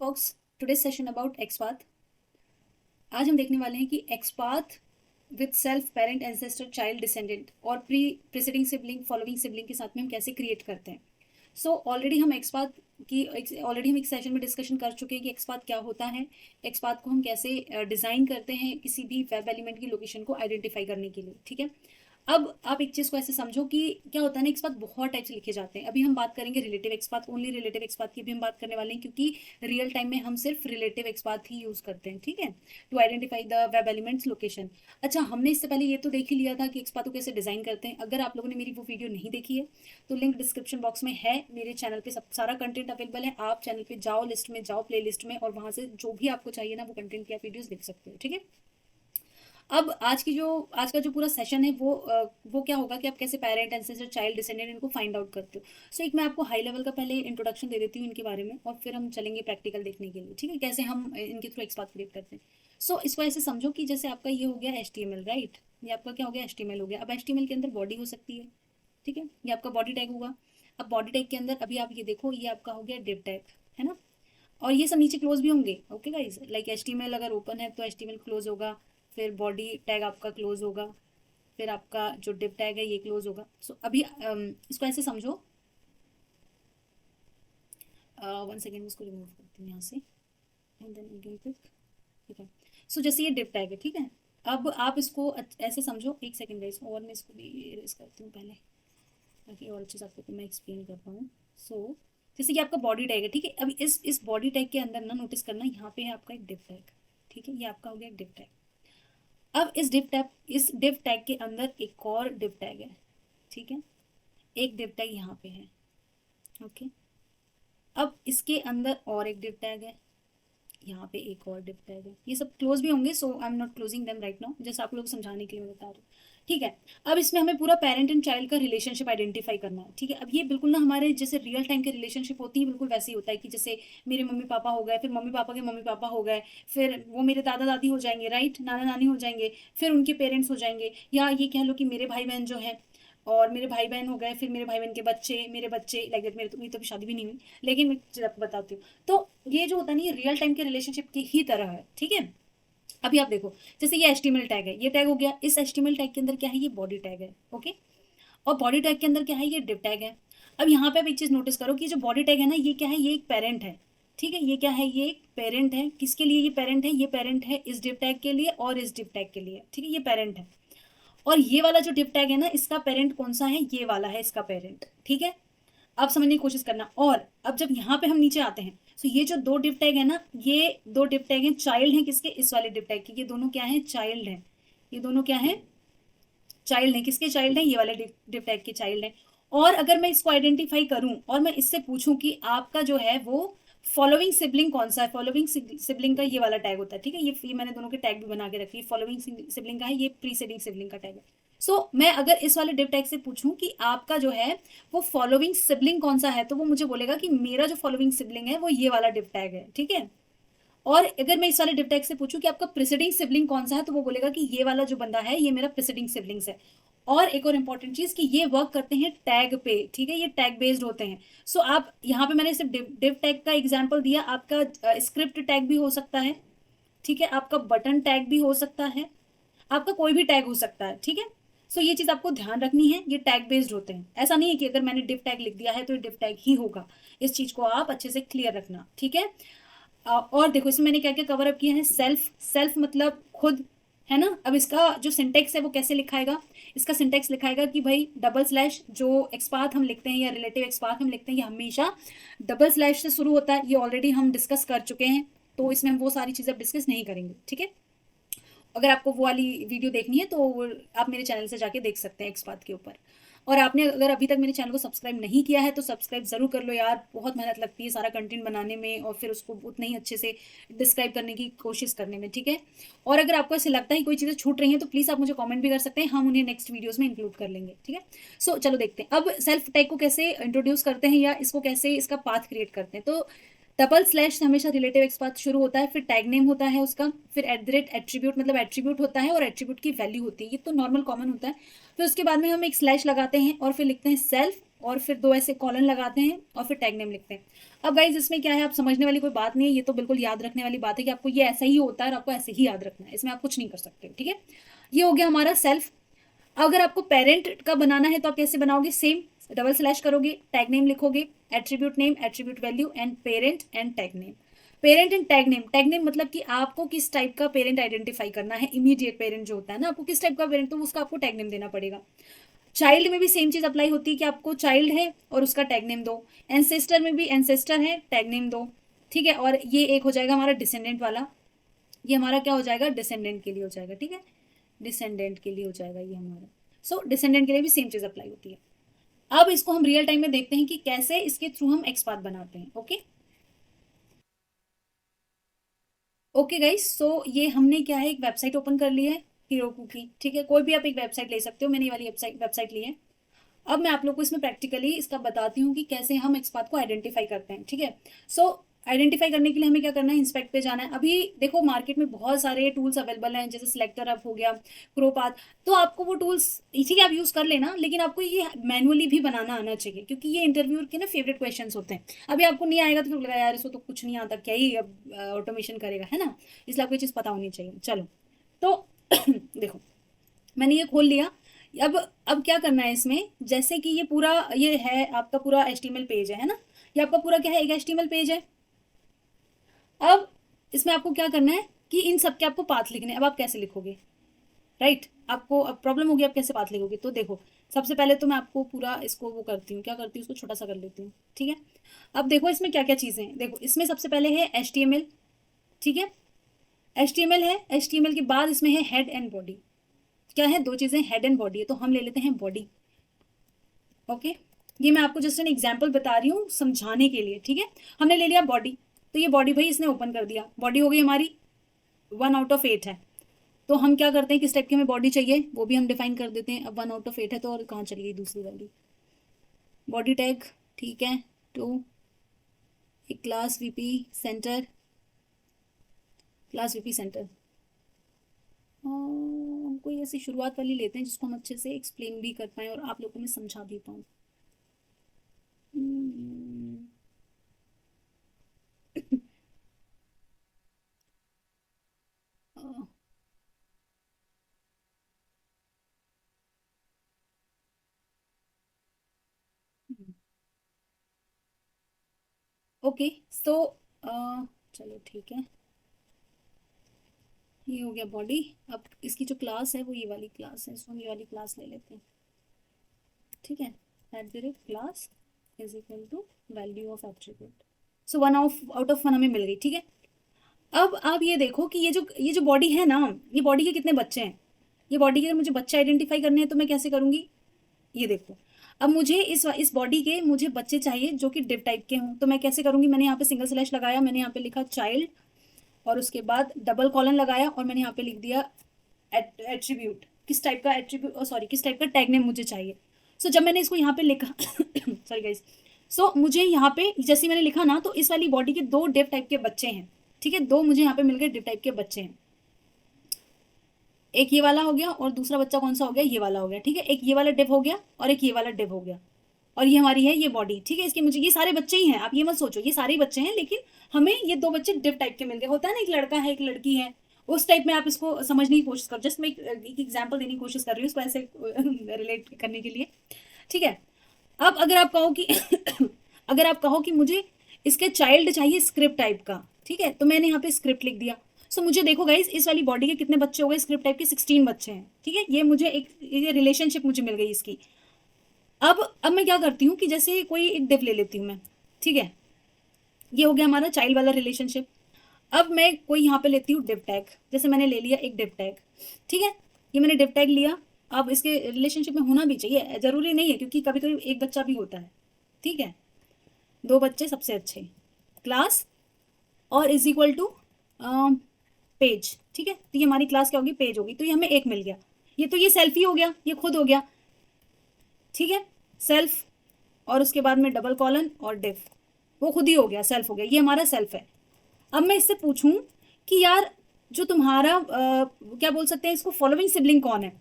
folks, today's session about XPath। आज हम देखने वाले हैं कि XPath with self parent ancestor child descendant और प्रीसीडिंग सिबलिंग फॉलोइंग सिबलिंग के साथ में हम कैसे क्रिएट करते हैं। सो ऑलरेडी हम एक सेशन में डिस्कशन कर चुके हैं कि XPath क्या होता है, XPath को हम कैसे डिज़ाइन करते हैं किसी भी वेब एलिमेंट की लोकेशन को आइडेंटिफाई करने के लिए। ठीक है, अब आप एक चीज़ को ऐसे समझो कि क्या होता है ना, XPath बहुत टाइप से लिखे जाते हैं। अभी हम बात करेंगे relative XPath, only relative XPath की भी हम बात करने वाले हैं, क्योंकि रियल टाइम में हम सिर्फ रिलेटिव XPath ही यूज़ करते हैं। ठीक है, to identify the web elements location. अच्छा, हमने इससे पहले ये तो देख ही लिया था कि XPath को कैसे डिज़ाइन करते हैं। अगर आप लोगों ने मेरी वो वीडियो नहीं देखी है तो लिंक डिस्क्रिप्शन बॉक्स में है। मेरे चैनल पे सब सारा कंटेंट अवेलेबल है। आप चैनल पे जाओ, लिस्ट में जाओ, प्ले लिस्ट में, और वहाँ से जो भी आपको चाहिए ना वो कंटेंट की आप वीडियोज़ देख सकते हो। ठीक है, अब आज का जो पूरा सेशन है वो क्या होगा कि आप कैसे पेरेंट एंसेस्टर चाइल्ड डिसेंडेंट इनको फाइंड आउट करते हो। सो एक मैं आपको हाई लेवल का पहले इंट्रोडक्शन दे देती हूँ इनके बारे में, और फिर हम चलेंगे प्रैक्टिकल देखने के लिए। ठीक है, कैसे हम इनके थ्रू XPath क्रिएट करते हैं। सो इसको ऐसे समझो कि जैसे आपका ये हो गया HTML, राइट। ये आपका क्या हो गया, HTML हो गया। अब HTML के अंदर बॉडी हो सकती है। ठीक है, ये आपका बॉडी टैग होगा। अब बॉडी टैग के अंदर अभी आप ये देखो, ये आपका हो गया डिव टैग, है ना। और ये सब नीचे क्लोज भी होंगे। ओके गाइज, लाइक HTML अगर ओपन है तो HTML क्लोज होगा, फिर बॉडी टैग आपका क्लोज होगा, फिर आपका जो डिव टैग है ये क्लोज होगा। सो अभी इसको ऐसे समझो, 1 सेकेंड इसको रिमूव करती हूँ यहाँ से, एंड देन अगेन पिक। ठीक है, सो जैसे ये डिव टैग है, ठीक है। अब आप इसको ऐसे समझो, 1 सेकेंड गाइज, और मैं इसको भी इरेज करती हूँ पहले, ताकि और अच्छे से आपको मैं एक्सप्लेन कर पाऊँ। सो जैसे ये आपका बॉडी टैग है, ठीक है। अभी इस बॉडी टैग के अंदर ना नोटिस करना, यहाँ पे है आपका एक डिव टैग। ठीक है, ये आपका हो गया एक डिव टैग। अब इस डिव टैग के अंदर एक और डिव टैग है। ठीक है, एक डिव टैग यहाँ पे है। ओके, अब इसके अंदर और एक डिव टैग है, यहाँ पे एक और डिव टैग है। ये सब क्लोज भी होंगे, so I am not closing them right now, जैसे आप लोग समझाने के लिए मैं बता रही हूँ। ठीक है, अब इसमें हमें पूरा पेरेंट एंड चाइल्ड का रिलेशनशिप आइडेंटिफाई करना है। ठीक है, अब ये बिल्कुल ना हमारे जैसे रियल टाइम के रिलेशनशिप होती है, बिल्कुल वैसे ही होता है कि जैसे मेरे मम्मी पापा हो गए, फिर मम्मी पापा के मम्मी पापा हो गए, फिर वो मेरे दादा दादी हो जाएंगे, राइट, नाना नानी हो जाएंगे, फिर उनके पेरेंट्स हो जाएंगे, या ये कह लो कि मेरे भाई बहन जो है, और मेरे भाई बहन हो गए, फिर मेरे भाई बहन के बच्चे, मेरे बच्चे, लाइक दैट। मेरी तो अभी शादी भी नहीं हुई, लेकिन मैं चीज़ आपको बताती हूँ। तो ये जो होता है ना, ये रियल टाइम के रिलेशनशिप की ही तरह है। ठीक है, अभी आप देखो, जैसे ये HTML टैग है, ये टैग हो गया। इस HTML टैग के अंदर क्या है, ये बॉडी टैग है। ओके, और बॉडी टैग के अंदर क्या है, ये डिव टैग है। अब यहाँ पे आप एक चीज़ नोटिस करो कि जो बॉडी टैग है ना, ये क्या है, ये एक पेरेंट है। ठीक है, ये क्या है, ये एक पेरेंट है। किसके लिए ये पेरेंट है, ये पेरेंट है इस डिव टैग के लिए और इस डिव टैग के लिए। ठीक है, ये पेरेंट है। और ये वाला जो डिव टैग है ना, इसका पेरेंट कौन सा है, ये वाला है इसका पेरेंट। ठीक है, अब समझने की कोशिश करना। और अब जब यहाँ पे हम नीचे आते हैं, तो ये जो दो डिव टैग है ना, ये दो डिव टैग हैं, चाइल्ड हैं किसके, इस वाले डिव टैग के। ये दोनों क्या है, चाइल्ड हैं। ये दोनों क्या है, चाइल्ड हैं। किसके चाइल्ड हैं, ये वाले डिव टैग के चाइल्ड हैं। और अगर मैं इसको आइडेंटिफाई करूं और मैं इससे पूछूं कि आपका जो है वो फॉलोइंग सिबलिंग कौन सा है, फॉलोइंग सिबलिंग का ये वाला टैग होता है। ठीक है, ये मैंने दोनों के टैग भी बना के रखी है। फॉलोइंग सिबलिंग का है, ये प्रीसीडिंग सिबलिंग का टैग है। सो मैं अगर इस वाले डिव टैग से पूछूं कि आपका जो है वो फॉलोइंग सिबलिंग कौन सा है, तो वो मुझे बोलेगा कि मेरा जो फॉलोइंग सिबलिंग है वो ये वाला डिव टैग है। ठीक है, और अगर मैं इस वाले डिव टैग से पूछूं कि आपका प्रेसिडिंग सिबलिंग कौन सा है, तो वो बोलेगा कि ये वाला जो बंदा है ये मेरा प्रेसिडिंग सिबलिंग्स है। और एक और इंपॉर्टेंट चीज कि ये वर्क करते हैं टैग पे। ठीक है, ये टैग बेस्ड होते हैं। सो आप यहाँ पे मैंने सिर्फ डिव टैग का एग्जांपल दिया, आपका स्क्रिप्ट टैग भी हो सकता है। ठीक है, आपका बटन टैग भी हो सकता है, आपका कोई भी टैग हो सकता है। ठीक है, सो ये चीज आपको ध्यान रखनी है, ये टैग बेस्ड होते हैं। ऐसा नहीं है कि अगर मैंने डिव टैग लिख दिया है तो ये डिव टैग ही होगा। इस चीज को आप अच्छे से क्लियर रखना। ठीक है, और देखो इसमें मैंने क्या क्या कवर अप किया है। सेल्फ, सेल्फ मतलब खुद, है ना। अब इसका जो सिंटेक्स है वो कैसे लिखाएगा, इसका सिंटेक्स लिखाएगा कि भाई डबल स्लैश, जो XPath हम लिखते हैं या रिलेटिव XPath हम लिखते हैं, ये हमेशा डबल स्लैश से शुरू होता है। ये ऑलरेडी हम डिस्कस कर चुके हैं, तो इसमें हम वो सारी चीज़ें डिस्कस नहीं करेंगे। ठीक है, अगर आपको वो वाली वीडियो देखनी है तो आप मेरे चैनल से जाके देख सकते हैं XPath के ऊपर। और आपने अगर अभी तक मेरे चैनल को सब्सक्राइब नहीं किया है तो सब्सक्राइब जरूर कर लो यार, बहुत मेहनत लगती है सारा कंटेंट बनाने में और फिर उसको उतना ही अच्छे से डिस्क्राइब करने की कोशिश करने में। ठीक है, और अगर आपको ऐसे लगता है कोई चीज़ें छूट रही हैं तो प्लीज़ आप मुझे कमेंट भी कर सकते हैं, हम उन्हें नेक्स्ट वीडियोस में इंक्लूड कर लेंगे। ठीक है, सो चलो देखते हैं अब सेल्फ टैग को कैसे इंट्रोड्यूस करते हैं या इसको कैसे इसका पाथ क्रिएट करते हैं। तो डबल स्लैश से हमेशा रिलेटिव XPath शुरू होता है, फिर टैग नेम होता है उसका, फिर @ एट्रीब्यूट मतलब एट्रीब्यूट होता है और एट्रीब्यूट की वैल्यू होती है, ये तो नॉर्मल कॉमन होता है। फिर उसके बाद में हम एक स्लैश लगाते हैं और फिर लिखते हैं सेल्फ, और फिर दो ऐसे कॉलन लगाते हैं और फिर टैग नेम लिखते हैं। अब गाइज इसमें क्या है, आप समझने वाली कोई बात नहीं है, ये तो बिल्कुल याद रखने वाली बात है कि आपको ये ऐसा ही होता है और आपको ऐसे ही याद रखना है, इसमें आप कुछ नहीं कर सकते। ठीक है, ये हो गया हमारा सेल्फ। अगर आपको पेरेंट का बनाना है तो आप कैसे बनाओगे, सेम डबल स्लैश करोगे, टैग नेम लिखोगे, attribute name, attribute value and parent and tag name. Parent and tag name, tag name मतलब कि आपको किस टाइप का पेरेंट आइडेंटिफाई करना है, इमीडिएट पेरेंट जो होता है ना, आपको किस टाइप का पेरेंट, तो उसका आपको टैग नेम देना पड़ेगा। चाइल्ड में भी सेम चीज अप्लाई होती है कि आपको चाइल्ड है और उसका टैग नेम दो, एंसेस्टर में भी एंसेस्टर है, टैग नेम दो। ठीक है, और ये एक हो जाएगा हमारा डिसेंडेंट वाला, ये हमारा क्या हो जाएगा, डिसेंडेंट के लिए हो जाएगा। ठीक है, डिसेंडेंट के लिए हो जाएगा ये हमारा। सो डिसेंडेंट के लिए भी सेम चीज अप्लाई होती है। अब इसको हम रियल टाइम में देखते हैं कि कैसे इसके थ्रू हम एक्सपाथ बनाते हैं। ओके ओके गाइस, सो ये हमने क्या है, एक वेबसाइट ओपन कर ली है हीरोकू की। ठीक है, कोई भी आप एक वेबसाइट ले सकते हो, मैंने ये वाली वेबसाइट ली है। अब मैं आप लोग को इसमें प्रैक्टिकली इसका बताती हूँ कि कैसे हम एक्सपाथ को आइडेंटिफाई करते हैं। ठीक है, सो आइडेंटिफाई करने के लिए हमें क्या करना है, इंस्पेक्ट पे जाना है। अभी देखो मार्केट में बहुत सारे टूल्स अवेलेबल हैं, जैसे सिलेक्टर अप हो गया, क्रोपाथ, तो आपको वो टूल्स इसी के आप यूज कर लेना, लेकिन आपको ये मैनुअली भी बनाना आना चाहिए, क्योंकि ये इंटरव्यू के ना फेवरेट क्वेश्चन होते हैं। अभी आपको नहीं आएगा तो फिर लगा यार इसको तो कुछ नहीं आता, क्या ही अब ऑटोमेशन करेगा, है ना, इसलिए आपको ये चीज़ पता होनी चाहिए। चलो तो देखो मैंने ये खोल लिया। अब क्या करना है इसमें, जैसे कि ये पूरा ये है आपका पूरा HTML पेज है ना, ये आपका पूरा क्या है, एक HTML पेज है। अब इसमें आपको क्या करना है कि इन सब के आपको पाथ लिखने हैं। अब आप कैसे लिखोगे, राइट, आपको अब प्रॉब्लम होगी आप कैसे पाथ लिखोगे। तो देखो सबसे पहले तो मैं आपको पूरा इसको वो करती हूँ, क्या करती हूँ, इसको छोटा सा कर लेती हूँ। ठीक है, अब देखो इसमें क्या क्या चीज़ें हैं। देखो इसमें सबसे पहले है HTML। ठीक है, HTML है, HTML के बाद इसमें है हेड एंड बॉडी। क्या है, दो चीज़ें, हेड एंड बॉडी है, तो हम ले लेते हैं बॉडी। ओके, ये मैं आपको जस्ट एन एग्जाम्पल बता रही हूँ समझाने के लिए। ठीक है, हमने ले लिया बॉडी, तो ये बॉडी भाई इसने ओपन कर दिया, बॉडी हो गई हमारी 1/8 है। तो हम क्या करते हैं, किस टाइप की हमें बॉडी चाहिए वो भी हम डिफाइन कर देते हैं। अब 1/8 है तो और कहाँ चली गई दूसरी वाली बॉडी टैग। ठीक है, टू एक class VP centre, class VP centre, हम कोई ऐसी शुरुआत वाली लेते हैं जिसको हम अच्छे से एक्सप्लेन भी कर पाए और आप लोगों को मैं समझा भी पाऊँ। ओके, सो चलो ठीक है, ये हो गया बॉडी। अब इसकी जो क्लास है वो ये वाली क्लास है, इसको हम ये वाली क्लास ले लेते हैं। ठीक है, @class is equal to value of attribute. So 1/1 हमें मिल गई। ठीक है, अब आप ये देखो कि ये जो बॉडी है ना, ये बॉडी के कितने बच्चे हैं। ये बॉडी के मुझे बच्चे आइडेंटिफाई करने हैं तो मैं कैसे करूंगी, ये देखो। अब मुझे इस बॉडी के मुझे बच्चे चाहिए जो कि डिव टाइप के हों, तो मैं कैसे करूंगी, मैंने यहाँ पे सिंगल स्लैश लगाया, मैंने यहाँ पे लिखा चाइल्ड और उसके बाद डबल कॉलन लगाया और मैंने यहाँ पे लिख दिया एट्रीब्यूट, किस टाइप का एट्रीब्यूट, सॉरी किस टाइप का टैग नेम मुझे चाहिए। सो जब मैंने इसको यहाँ पे लिखा सॉरी गाइस, सो मुझे यहाँ पे जैसे मैंने लिखा ना, तो इस वाली बॉडी के दो डिव टाइप के बच्चे हैं। ठीक है, दो मुझे यहाँ पे मिल गए डिव टाइप के बच्चे हैं, एक ये वाला हो गया और दूसरा बच्चा कौन सा हो गया, ये वाला हो गया। ठीक है, एक ये वाला डिव हो गया और एक ये वाला डिव हो गया, और ये हमारी है ये बॉडी। ठीक है, इसके मुझे ये सारे बच्चे ही हैं, आप ये मत सोचो ये सारे बच्चे हैं, लेकिन हमें ये दो बच्चे डिव टाइप के मिल गए। होता है ना, एक लड़का है एक लड़की है, उस टाइप में आप इसको समझने की कोशिश करो। जस्ट मैं एक एग्जाम्पल देने की कोशिश कर रही हूँ इसको ऐसे रिलेट करने के लिए। ठीक है, अब अगर आप कहो कि अगर आप कहो कि मुझे इसके चाइल्ड चाहिए स्क्रिप्ट टाइप का, ठीक है, तो मैंने यहाँ पे स्क्रिप्ट लिख दिया। सो मुझे देखो गाइस इस वाली बॉडी के कितने बच्चे हो गए, स्क्रिप्ट टाइप के 16 बच्चे हैं। ठीक है, ये मुझे एक ये रिलेशनशिप मुझे मिल गई इसकी। अब मैं क्या करती हूँ कि जैसे कोई एक डिव ले लेती हूँ मैं। ठीक है, ये हो गया हमारा चाइल्ड वाला रिलेशनशिप। अब मैं कोई यहाँ पे लेती हूँ डिव टैग, जैसे मैंने ले लिया एक डिव टैग। ठीक है, ये मैंने डिव टैग लिया। अब इसके रिलेशनशिप में होना भी चाहिए, जरूरी नहीं है, क्योंकि कभी कभी एक बच्चा भी होता है। ठीक है, दो बच्चे सबसे अच्छे, क्लास और इज इक्वल टू पेज। ठीक है, तो ये हमारी क्लास क्या होगी, पेज होगी, तो ये हमें एक मिल गया। ये तो ये सेल्फ ही हो गया, ये खुद हो गया। ठीक है, सेल्फ और उसके बाद में डबल कॉलन और डिव, वो खुद ही हो गया, सेल्फ हो गया, ये हमारा सेल्फ है। अब मैं इससे पूछूं कि यार जो तुम्हारा क्या बोल सकते हैं इसको, फॉलोइंग सिबलिंग कौन है।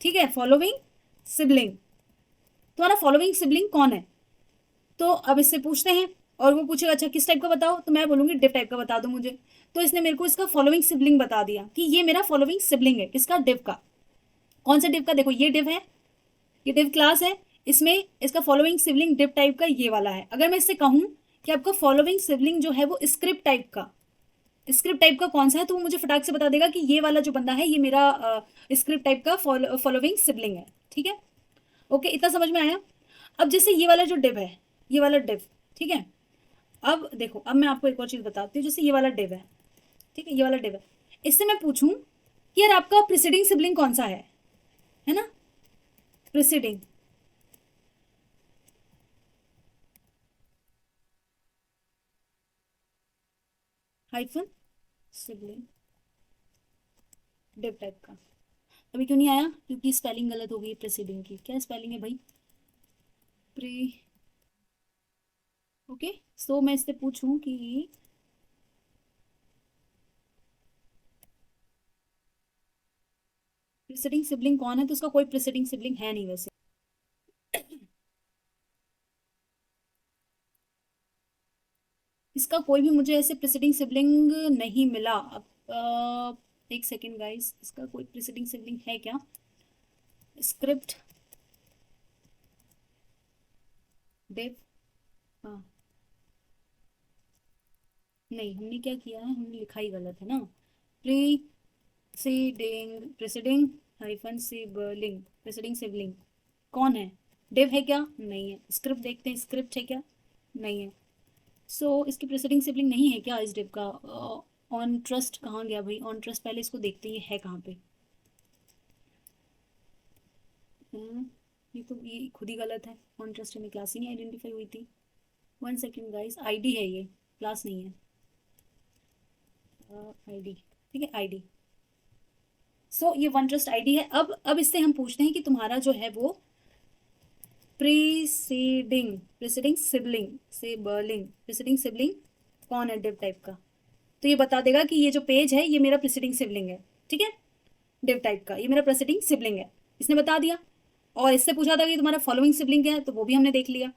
ठीक है, फॉलोइंग सिबलिंग, तुम्हारा फॉलोइंग सिबलिंग कौन है। तो अब इससे पूछते हैं और वो पूछेगा अच्छा किस टाइप का बताओ, तो मैं बोलूंगी डिव टाइप का बता दो मुझे। तो इसने मेरे को इसका फॉलोइंग सिबलिंग बता दिया कि ये मेरा फॉलोइंग सिबलिंग है, किसका, डिव का। कौन सा डिव का, देखो ये डिव है, ये डिव क्लास है, इसमें इसका फॉलोइंग सिबलिंग डिव टाइप का ये वाला है। अगर मैं इससे कहूं कि आपका फॉलोइंग सिबलिंग जो है वो स्क्रिप्ट टाइप का, स्क्रिप्ट टाइप का कौन सा है, तो वो मुझे फटाक से बता देगा कि ये वाला जो बंदा है ये मेरा स्क्रिप्ट टाइप का फॉलोइंग सिबलिंग है। ठीक है, ओके, इतना समझ में आया। अब जैसे ये वाला जो डिव है, ये वाला डिव, ठीक है। अब देखो, अब मैं आपको एक और चीज बताती हूँ, जैसे ये वाला डिव है, ठीक है, ये वाला डिव है, इससे मैं पूछूं कि यार आपका प्रिसीडिंग सिबलिंग कौन सा है ना, preceding, hyphen sibling div type का। अभी क्यों नहीं आया, क्योंकि स्पेलिंग गलत हो गई प्रिसीडिंग की। क्या स्पेलिंग है भाई, प्री, ओके। सो मैं इससे पूछूं कि प्रिसीडिंग सिबलिंग कौन है, तो उसका कोई प्रिसीडिंग सिबलिंग है नहीं वैसे। इसका कोई भी मुझे ऐसे प्रिसीडिंग सिबलिंग नहीं मिला। अब एक सेकेंड गाइस, इसका कोई प्रिसीडिंग सिबलिंग है क्या, स्क्रिप्ट डेव, हाँ, नहीं हमने क्या किया है, हमने लिखा ही गलत है ना। Preceding, preceding hyphen sibling, preceding sibling कौन है, डेव है क्या, नहीं है। स्क्रिप्ट देखते हैं, स्क्रिप्ट है क्या, नहीं है। सो इसकी प्रीसीडिंग सिबलिंग नहीं है क्या इस डेव का। ऑन ट्रस्ट कहाँ गया भाई, ऑन ट्रस्ट पहले इसको देखते हैं ये है कहाँ पे। हम्म, ये तो ये खुद ही गलत है, ऑन ट्रस्ट में क्लास ही नहीं आइडेंटिफाई हुई थी। वन सेकेंड गाइस, आईडी है ये, क्लास नहीं है, आईडी, ठीक है, आईडी। सो ये वन ट्रस्ट आईडी है। अब इससे हम पूछते हैं कि तुम्हारा जो है वो प्रीसीडिंग, प्रीसीडिंग सिबलिंग से बर्लिंग, प्रीसीडिंग सिबलिंग कौन है डिव टाइप का। तो ये बता देगा कि ये जो पेज है ये मेरा प्रीसीडिंग सिबलिंग है, ठीक है, डिव टाइप का ये मेरा प्रीसीडिंग सिबलिंग है, इसने बता दिया। और इससे पूछा था कि तुम्हारा फॉलोइंग सिबलिंग क्या है, तो वो भी हमने देख लिया।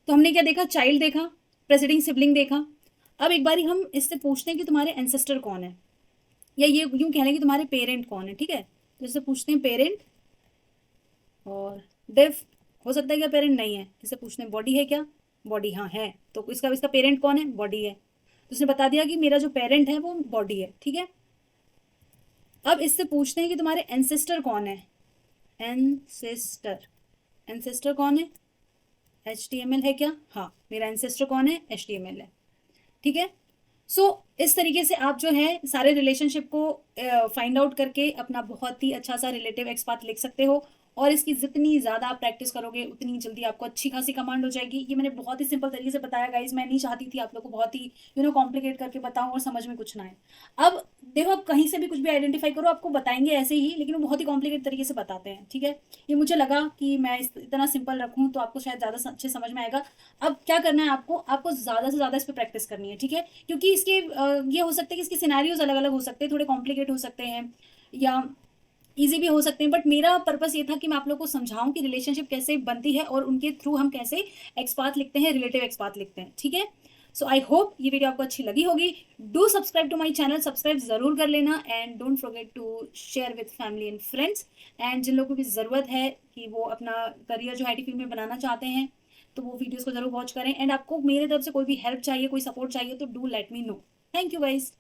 तो हमने क्या देखा, चाइल्ड देखा, प्रेसिडिंग सिबलिंग देखा। अब एक बारी हम इससे पूछते हैं कि तुम्हारे एंसेस्टर कौन है, या ये यूं कह लें कि तुम्हारे पेरेंट कौन है, ठीक है। तो इससे पूछते हैं पेरेंट, और डिव हो सकता है क्या पेरेंट नहीं है, इससे पूछते हैं बॉडी है क्या, बॉडी हाँ है, तो इसका इसका पेरेंट कौन है, बॉडी है। तो उसने बता दिया कि मेरा जो पेरेंट है वो बॉडी है, ठीक है। अब इससे पूछते हैं कि तुम्हारे एंसेस्टर कौन है, एंसेस्टर, एंसेस्टर कौन है, HTML है क्या, हाँ मेरा एंसेस्टर कौन है, HTML है, ठीक है। सो इस तरीके से आप जो है सारे रिलेशनशिप को फाइंड आउट करके अपना बहुत ही अच्छा सा रिलेटिव एक्सपाथ लिख सकते हो। और इसकी जितनी ज़्यादा आप प्रैक्टिस करोगे उतनी जल्दी आपको अच्छी खासी कमांड हो जाएगी। ये मैंने बहुत ही सिंपल तरीके से बताया गाइज, मैं नहीं चाहती थी आप लोग को बहुत ही कॉम्प्लिकेट करके बताऊं और समझ में कुछ ना आए। अब देखो, आप कहीं से भी कुछ भी आइडेंटिफाई करो, आपको बताएंगे ऐसे ही, लेकिन वो बहुत ही कॉम्प्लिकेट तरीके से बताते हैं, ठीक है। ये मुझे लगा कि मैं इतना सिंपल रखूँ तो आपको शायद ज़्यादा अच्छे समझ में आएगा। अब क्या करना है आपको, आपको ज़्यादा से ज़्यादा इस पर प्रैक्टिस करनी है, ठीक है। क्योंकि इसके ये हो सकता है कि इसके सिनेरियोज अलग अलग हो सकते हैं, थोड़े कॉम्प्लिकेट हो सकते हैं या इजी भी हो सकते हैं, बट मेरा पर्पस ये था कि मैं आप लोग को समझाऊं कि रिलेशनशिप कैसे बनती है और उनके थ्रू हम कैसे एक्सपाथ लिखते हैं, रिलेटिव एक्सपाथ लिखते हैं, ठीक है। सो आई होप ये वीडियो आपको अच्छी लगी होगी। Do subscribe to my channel, subscribe जरूर कर लेना, and don't forget to share with family and friends. And जिन लोगों को भी ज़रूरत है कि वो अपना करियर जो IT फील्ड में बनाना चाहते हैं, तो वो वीडियोज़ को जरूर वॉच करें। एंड आपको मेरे तरफ से कोई भी हेल्प चाहिए, कोई सपोर्ट चाहिए, तो do let me know. Thank you guys.